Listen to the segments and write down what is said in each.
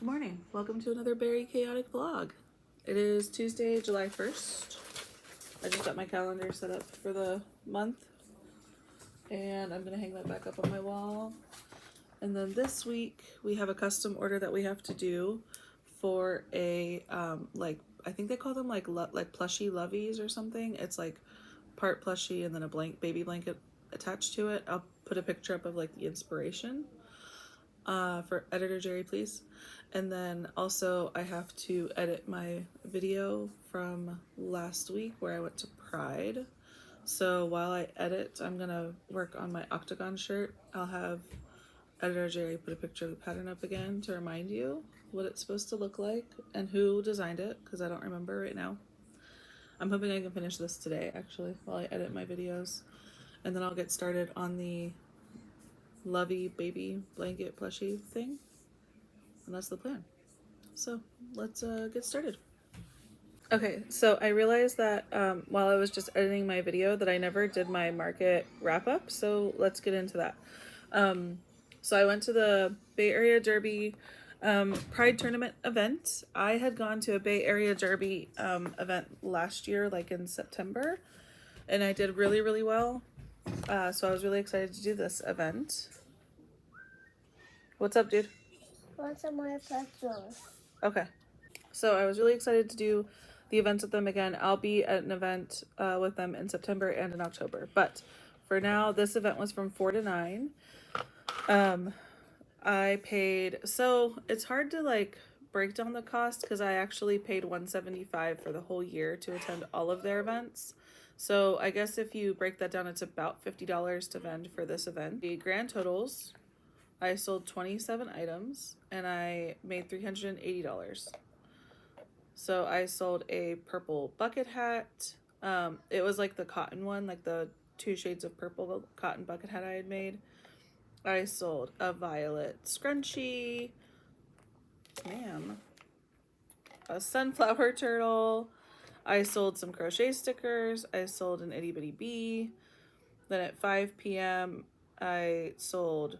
Good morning. Welcome to another very chaotic vlog. It is Tuesday, July 1st. I just got my calendar set up for the month and I'm gonna hang that back up on my wall. And then this week we have a custom order that we have to do for a I think they call them like plushie loveys or something. It's like part plushie and then a baby blanket attached to it. I'll put a picture up of like the inspiration for editor Jerry, please. And then also I have to edit my video from last week where I went to Pride. So while I edit, I'm gonna work on my octagon shirt. I'll have editor Jerry put a picture of the pattern up again to remind you what it's supposed to look like and who designed it, because I don't remember right now. I'm hoping I can finish this today actually while I edit my videos, and then I'll get started on the lovey baby blanket plushie thing, and that's the plan. So let's get started. Okay, so I realized that while I was just editing my video that I never did my market wrap up, so let's get into that. So I went to the Bay Area Derby Pride Tournament event. I had gone to a Bay Area Derby event last year, like in September, and I did really, really well. So I was really excited to do this event. What's up, dude? Want some more pretzels? Okay. So I was really excited to do the events with them again. I'll be at an event with them in September and in October. But for now, this event was from 4 to 9. I paid, so it's hard to like break down the cost because I actually paid $175 for the whole year to attend all of their events. So I guess if you break that down, it's about $50 to vend for this event. The grand totals, I sold 27 items and I made $380. So I sold a purple bucket hat. It was like the cotton one, like the 2 shades of purple cotton bucket hat I had made. I sold a violet scrunchie, a sunflower turtle. I sold some crochet stickers. I sold an itty bitty bee. Then at 5 p.m. I sold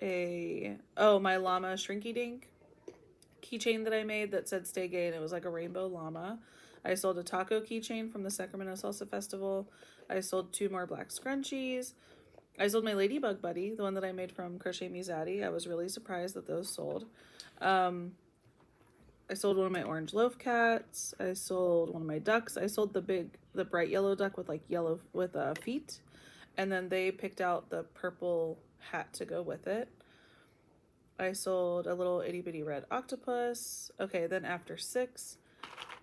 my llama shrinky dink keychain that I made that said stay gay, and it was like a rainbow llama. I sold a taco keychain from the Sacramento Salsa Festival. I sold 2 more black scrunchies. I sold my ladybug buddy, the one that I made from Crochet Me Zaddy. I was really surprised that those sold. I sold one of my orange loaf cats. I sold one of my ducks. I sold the bright yellow duck with like yellow with feet, and then they picked out the purple hat to go with it. I sold a little itty bitty red octopus. Okay, then after 6,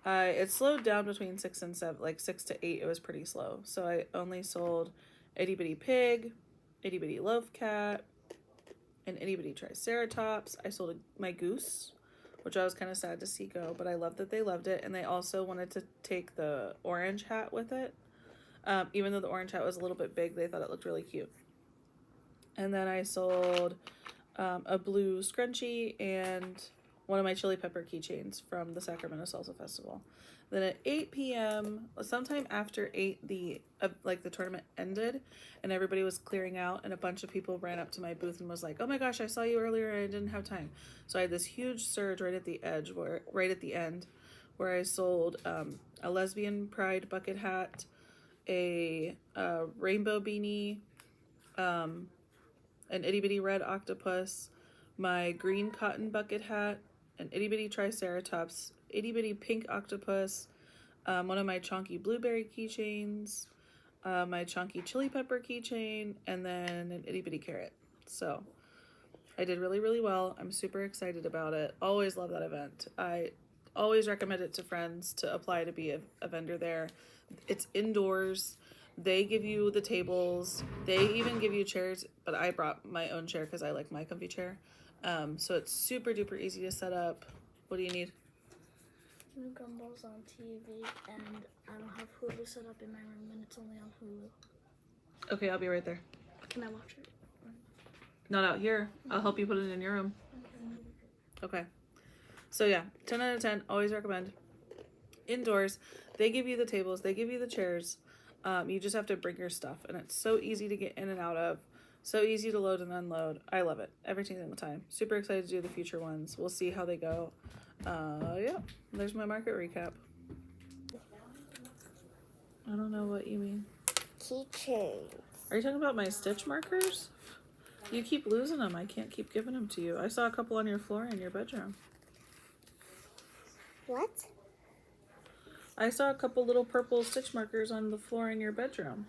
it slowed down between 6 and 7, like 6 to 8. It was pretty slow. So I only sold itty bitty pig, itty bitty loaf cat, an itty bitty triceratops. I sold my goose, which I was kind of sad to see go, but I love that they loved it. And they also wanted to take the orange hat with it. Even though the orange hat was a little bit big, they thought it looked really cute. And then I sold a blue scrunchie and one of my chili pepper keychains from the Sacramento Salsa Festival. Then at 8 p.m., sometime after 8, the tournament ended and everybody was clearing out, and a bunch of people ran up to my booth and was like, oh my gosh, I saw you earlier and I didn't have time. So I had this huge surge right at the end where I sold a lesbian pride bucket hat, a rainbow beanie, an itty bitty red octopus, my green cotton bucket hat, an itty bitty triceratops, itty bitty pink octopus, one of my chunky blueberry keychains, my chunky chili pepper keychain, and then an itty bitty carrot. So I did really, really well. I'm super excited about it. Always love that event. I always recommend it to friends to apply to be a vendor there. It's indoors. They give you the tables. They even give you chairs, but I brought my own chair because I like my comfy chair. So it's super duper easy to set up. What do you need? Gumball's on TV, and I don't have Hulu set up in my room, and it's only on Hulu. Okay, I'll be right there. Can I watch it? Not out here. I'll help you put it in your room. Okay. So yeah, 10 out of 10. Always recommend. Indoors, they give you the tables. They give you the chairs. You just have to bring your stuff, and it's so easy to get in and out of. So easy to load and unload. I love it every single time. Super excited to do the future ones. We'll see how they go. Yeah, there's my market recap. I don't know what you mean. Keychains. Are you talking about my stitch markers? You keep losing them. I can't keep giving them to you. I saw a couple on your floor in your bedroom. What? I saw a couple little purple stitch markers on the floor in your bedroom.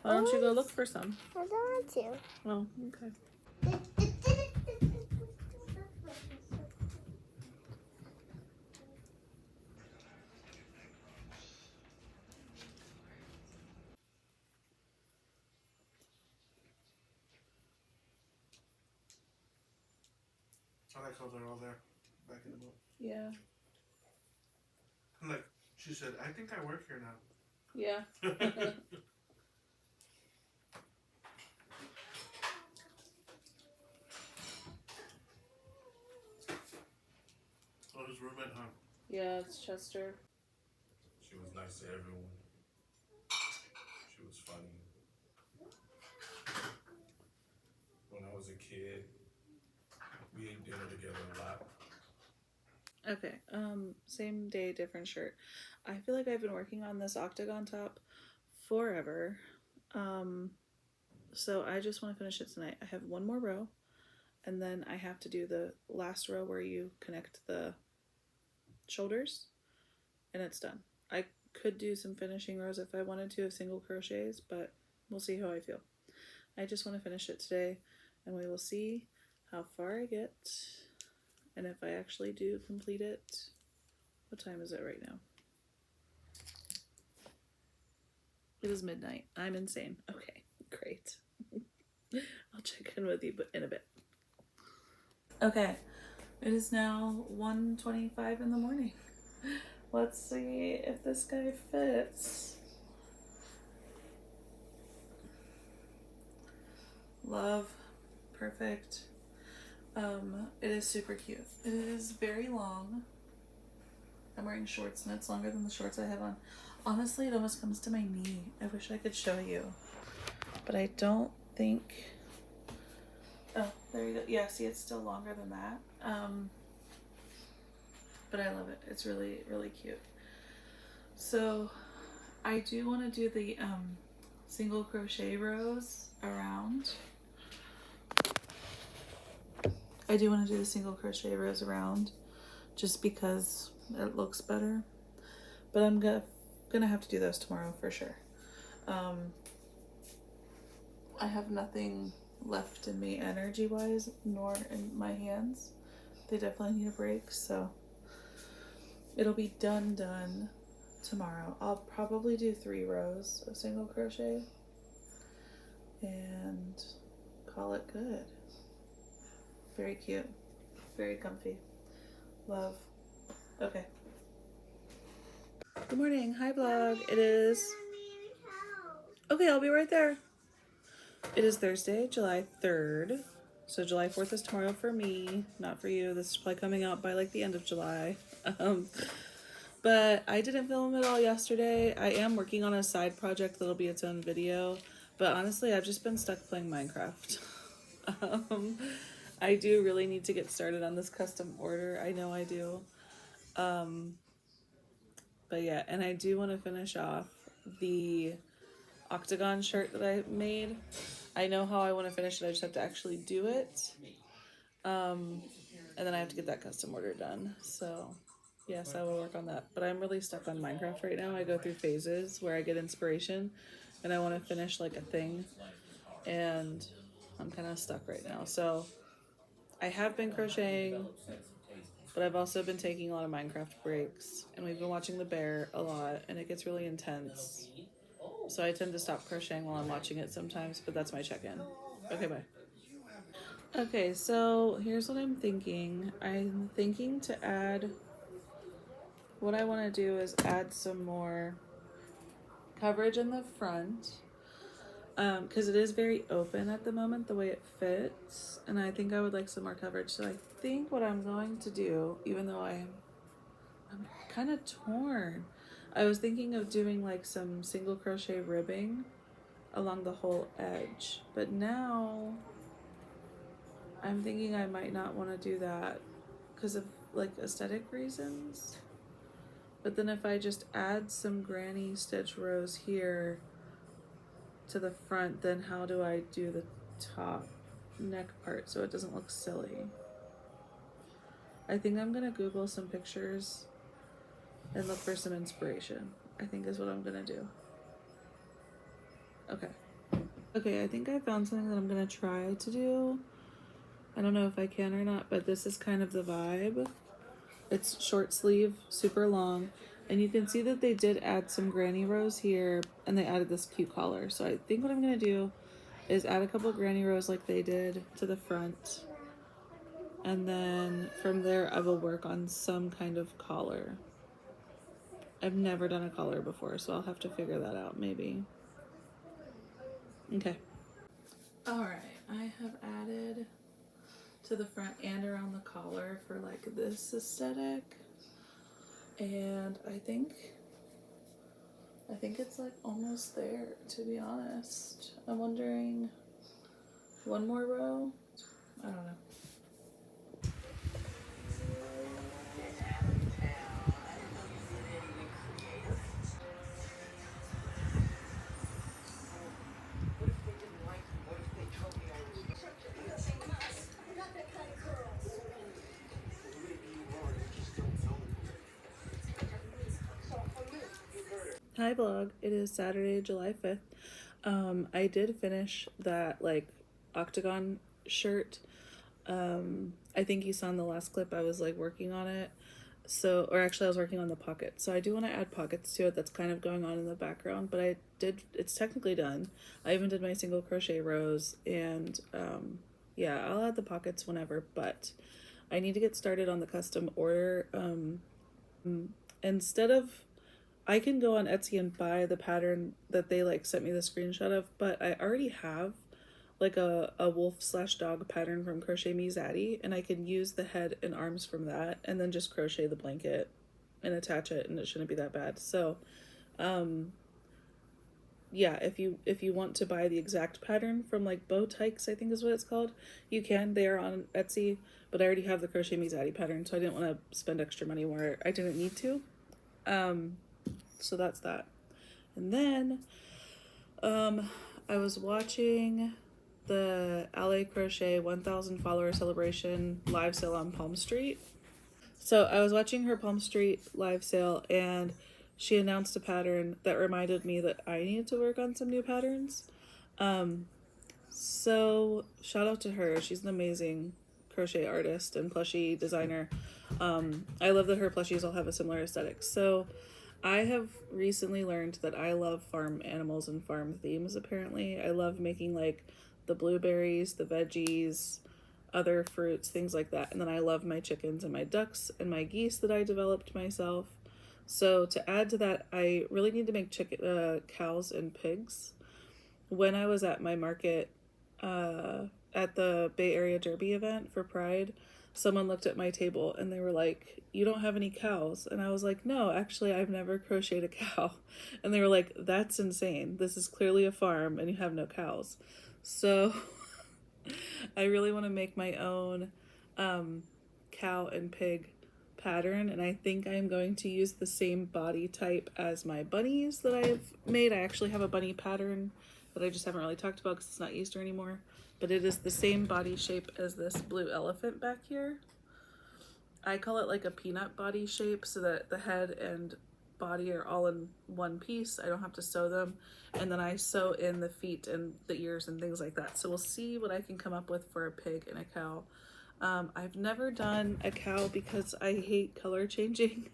Why don't you go look for some? I don't want to. Oh, okay. All that clothes are all there, back in the book. Yeah. Like she said, I think I work here now. Yeah. Oh, his roommate, huh? Yeah, it's Chester. She was nice to everyone. She was funny. When I was a kid, we ate dinner together a lot. Okay, same day, different shirt. I feel like I've been working on this octagon top forever. So I just want to finish it tonight. I have one more row, and then I have to do the last row where you connect the shoulders, and it's done. I could do some finishing rows if I wanted to of single crochets, but we'll see how I feel. I just want to finish it today, and we will see how far I get, and if I actually do complete it. What time is it right now? It is midnight. I'm insane. Okay, great. I'll check in with you in a bit. Okay, it is now 1:25 in the morning. Let's see if this guy fits. Love. Perfect. It is super cute. It is very long. I'm wearing shorts and it's longer than the shorts I have on. Honestly, it almost comes to my knee. I wish I could show you, but I don't think. Oh, there you go. Yeah, see, it's still longer than that. But I love it. It's really, really cute. So I do want to do the single crochet rows around. I do want to do the single crochet rows around just because it looks better. But I'm gonna have to do those tomorrow for sure. I have nothing left in me energy wise, nor in my hands. They definitely need a break, so it'll be done tomorrow. I'll probably do 3 rows of single crochet and call it good. Very cute, very comfy. Love. Okay. Good morning. Hi, vlog. It is. Okay, I'll be right there. It is Thursday, July 3rd. So July 4th is tomorrow for me, not for you. This is probably coming out by like the end of July. But I didn't film it all yesterday. I am working on a side project that'll be its own video. But honestly, I've just been stuck playing Minecraft. I do really need to get started on this custom order. I know I do. But yeah, and I do want to finish off the octagon shirt that I made. I know how I want to finish it. I just have to actually do it. And then I have to get that custom order done. So yes, I will work on that. But I'm really stuck on Minecraft right now. I go through phases where I get inspiration and I want to finish like a thing. And I'm kind of stuck right now. So I have been crocheting, but I've also been taking a lot of Minecraft breaks. And we've been watching The Bear a lot, and it gets really intense. So I tend to stop crocheting while I'm watching it sometimes, but that's my check-in. Okay, bye. Okay, so here's what I'm thinking. I'm thinking to add, what I want to do is add some more coverage in the front, because it is very open at the moment, the way it fits, and I think I would like some more coverage. So I think what I'm going to do, even though I'm kind of torn, I was thinking of doing like some single crochet ribbing along the whole edge. But now I'm thinking I might not want to do that because of like aesthetic reasons. But then if I just add some granny stitch rows here to the front, then how do I do the top neck part so it doesn't look silly? I think I'm gonna Google some pictures and look for some inspiration, I think is what I'm gonna do. Okay. Okay, I think I found something that I'm gonna try to do. I don't know if I can or not, but this is kind of the vibe. It's short sleeve, super long, and you can see that they did add some granny rows here, and they added this cute collar. So I think what I'm gonna do is add a couple granny rows like they did to the front, and then from there I will work on some kind of collar. I've never done a collar before, so I'll have to figure that out maybe. Okay. Alright, I have added to the front and around the collar for like this aesthetic. And I think it's like almost there, to be honest. I'm wondering, one more row? I don't know. Hi vlog, it is Saturday, July 5th. I did finish that like octagon shirt. I think you saw in the last clip I was like working on it. So, or actually I was working on the pocket. So I do want to add pockets to it. That's kind of going on in the background, but it's technically done. I even did my single crochet rows, and yeah, I'll add the pockets whenever, but I need to get started on the custom order. Instead of, I can go on Etsy and buy the pattern that they like sent me the screenshot of, but I already have like a wolf/dog pattern from Crochet Me Zaddy, and I can use the head and arms from that and then just crochet the blanket and attach it, and it shouldn't be that bad. So yeah, if you want to buy the exact pattern from like Bow Tykes, I think is what it's called, you can. They are on Etsy, but I already have the Crochet Me Zaddy pattern, so I didn't want to spend extra money where I didn't need to. So that's that. And then I was watching the LA Crochet 1000 follower celebration live sale on Palm Street. So I was watching her Palm Street live sale, and she announced a pattern that reminded me that I needed to work on some new patterns. So shout out to her. She's an amazing crochet artist and plushie designer. I love that her plushies all have a similar aesthetic. So I have recently learned that I love farm animals and farm themes, apparently. I love making like the blueberries, the veggies, other fruits, things like that. And then I love my chickens and my ducks and my geese that I developed myself. So to add to that, I really need to make cows and pigs. When I was at my market at the Bay Area Derby event for Pride, someone looked at my table and they were like, "You don't have any cows." And I was like, "No, actually I've never crocheted a cow." And they were like, "That's insane. This is clearly a farm and you have no cows." So I really want to make my own cow and pig pattern, and I think I'm going to use the same body type as my bunnies that I've made. I actually have a bunny pattern that I just haven't really talked about because it's not Easter anymore, but it is the same body shape as this blue elephant back here. I call it like a peanut body shape so that the head and body are all in one piece. I don't have to sew them, and then I sew in the feet and the ears and things like that. So we'll see what I can come up with for a pig and a cow. I've never done a cow because I hate color changing.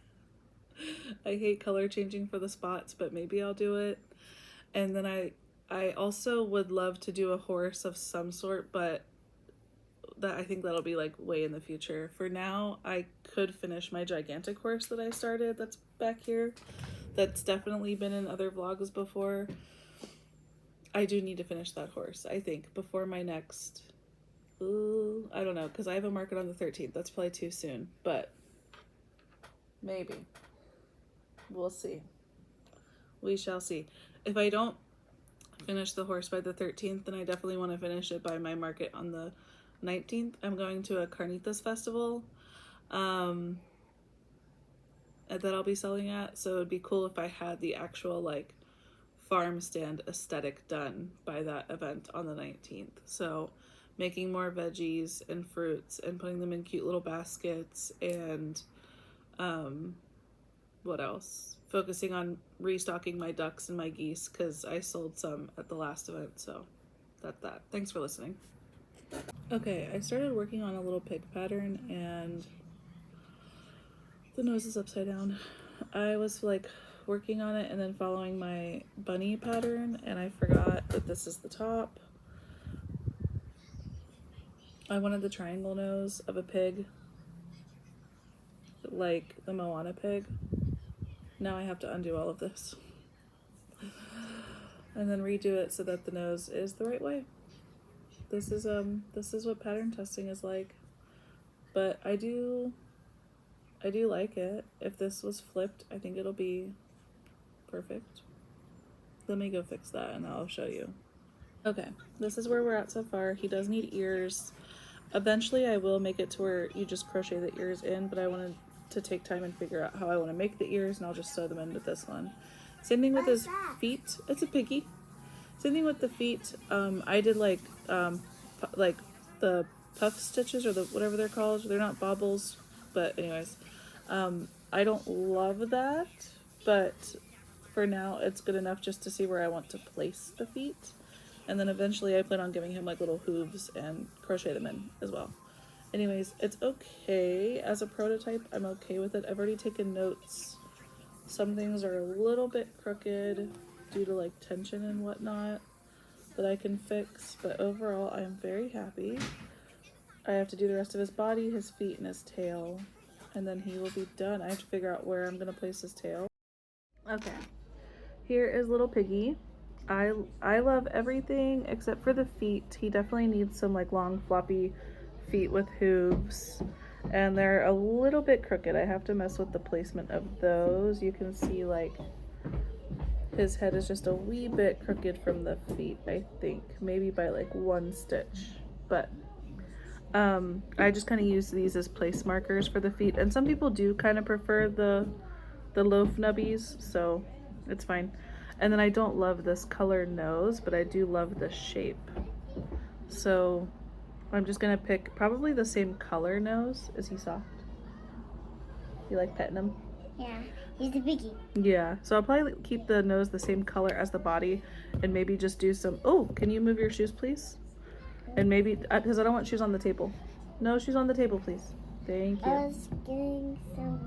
I hate color changing for the spots, but maybe I'll do it. And then I also would love to do a horse of some sort, but that I think that'll be like way in the future. For now, I could finish my gigantic horse that I started that's back here. That's definitely been in other vlogs before. I do need to finish that horse, I think, before my next... Ooh, I don't know, because I have a market on the 13th. That's probably too soon, but maybe. We'll see. We shall see. If I don't finish the horse by the 13th, and I definitely want to finish it by my market on the 19th. I'm going to a carnitas festival that I'll be selling at, so it'd be cool if I had the actual like farm stand aesthetic done by that event on the 19th. So making more veggies and fruits and putting them in cute little baskets, and what else? Focusing on restocking my ducks and my geese because I sold some at the last event. So that's that. Thanks for listening. Okay, I started working on a little pig pattern and the nose is upside down. I was like working on it and then following my bunny pattern, and I forgot that this is the top. I wanted the triangle nose of a pig, like the Moana pig. Now I have to undo all of this and then redo it so that the nose is the right way. This is what pattern testing is like. But I do like it. If this was flipped, I think it'll be perfect. Let me go fix that and I'll show you. Okay, this is where we're at so far. He does need ears. Eventually I will make it to where you just crochet the ears in, but I wanted to take time and figure out how I want to make the ears, and I'll just sew them in with this one. Same thing with his feet. It's a piggy. Same thing with the feet. I did like the puff stitches, or the whatever they're called. They're not bobbles, but anyways, I don't love that, but for now it's good enough just to see where I want to place the feet. And then eventually I plan on giving him like little hooves and crochet them in as well. Anyways, it's okay. As a prototype, I'm okay with it. I've already taken notes. Some things are a little bit crooked due to like tension and whatnot that I can fix, but overall I am very happy. I have to do the rest of his body, his feet, and his tail, and then he will be done. I have to figure out where I'm gonna place his tail. Okay, here is little piggy. I love everything except for the feet. He definitely needs some like long floppy feet with hooves, and they're a little bit crooked. I have to mess with the placement of those. You can see like his head is just a wee bit crooked from the feet, I think, maybe by like one stitch, but I just kind of use these as place markers for the feet, and some people do kind of prefer the loaf nubbies, so it's fine. And then I don't love this color nose, but I do love the shape. So I'm just gonna pick probably the same color nose. Is he soft? You like petting him? Yeah, he's a piggy. Yeah, so I'll probably keep the nose the same color as the body, and maybe just do some, oh, can you move your shoes, please? And maybe, because I don't want shoes on the table. No shoes on the table, please. Thank you. I was getting some.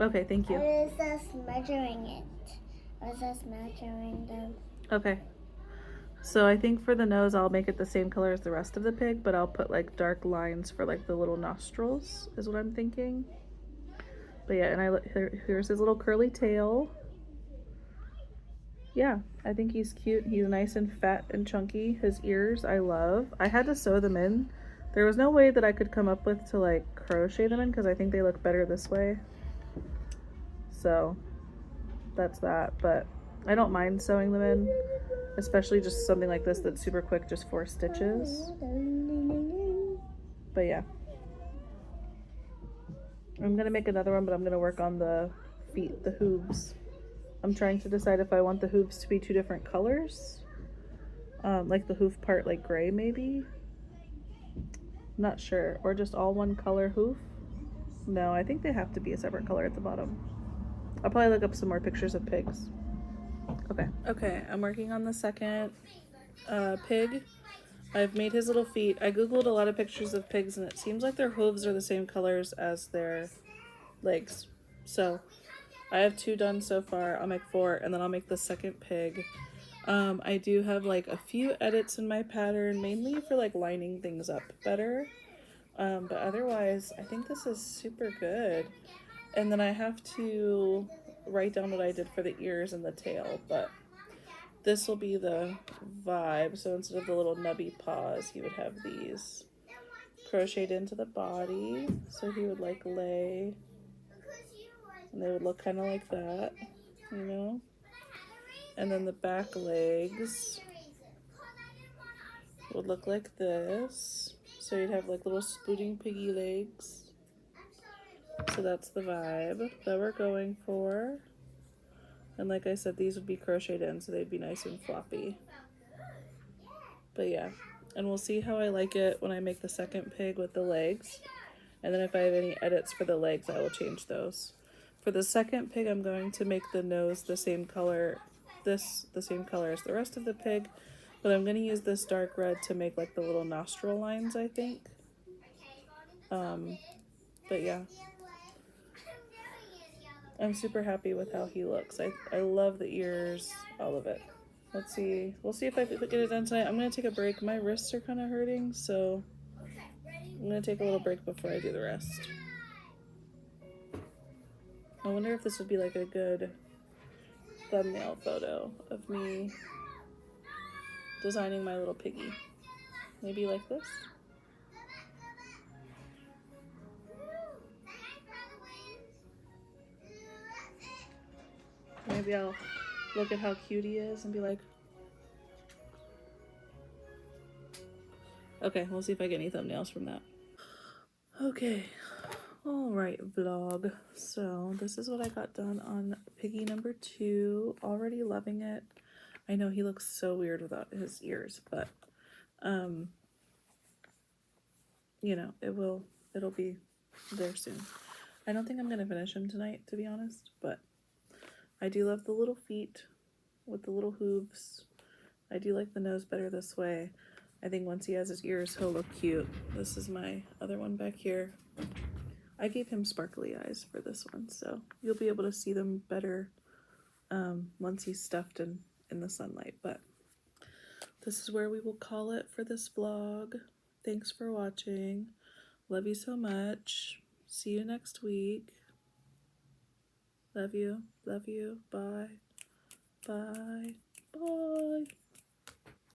Okay, thank you. I was just measuring it. I was just measuring them. Okay. So I think for the nose, I'll make it the same color as the rest of the pig, but I'll put like dark lines for like the little nostrils, is what I'm thinking. But yeah, and here's his little curly tail. Yeah, I think he's cute. He's nice and fat and chunky. His ears, I love. I had to sew them in. There was no way that I could come up with to like crochet them in because I think they look better this way. So that's that, but I don't mind sewing them in, especially just something like this that's super quick, just 4 stitches. But yeah, I'm gonna make another one, but I'm gonna work on the feet, the hooves. I'm trying to decide if I want the hooves to be 2 different colors, like the hoof part like gray maybe, not sure, or just all one color hoof. No, I think they have to be a separate color at the bottom. I'll probably look up some more pictures of pigs. Okay, I'm working on the second pig. I've made his little feet. I googled a lot of pictures of pigs, and it seems like their hooves are the same colors as their legs. So I have 2 done so far. I'll make 4, and then I'll make the second pig. I do have like a few edits in my pattern, mainly for like lining things up better. But otherwise, I think this is super good. And then I have to write down what I did for the ears and the tail, but this will be the vibe. So instead of the little nubby paws, he would have these crocheted into the body. So he would like lay, and they would look kind of like that, you know? And then the back legs would look like this. So you'd have like little spooting piggy legs. So that's the vibe that we're going for. And like I said, these would be crocheted in, so they'd be nice and floppy. But yeah, and we'll see how I like it when I make the second pig with the legs. And then if I have any edits for the legs, I will change those. For the second pig, I'm going to make the nose the same color, the same color as the rest of the pig. But I'm going to use this dark red to make like the little nostril lines, I think. But yeah. I'm super happy with how he looks. I love the ears, all of it. Let's see. We'll see if I get it done tonight. I'm going to take a break. My wrists are kind of hurting, so I'm going to take a little break before I do the rest. I wonder if this would be like a good thumbnail photo of me designing my little piggy. Maybe like this. Maybe I'll look at how cute he is and be like, okay, we'll see if I get any thumbnails from that. Okay, alright vlog. So this is what I got done on piggy number 2. Already loving it. I know he looks so weird without his ears, but you know, it'll be there soon. I don't think I'm gonna finish him tonight, to be honest, but I do love the little feet with the little hooves. I do like the nose better this way. I think once he has his ears, he'll look cute. This is my other one back here. I gave him sparkly eyes for this one, so you'll be able to see them better once he's stuffed in the sunlight. But this is where we will call it for this vlog. Thanks for watching. Love you so much. See you next week. Love you. Love you. Bye. Bye. Bye.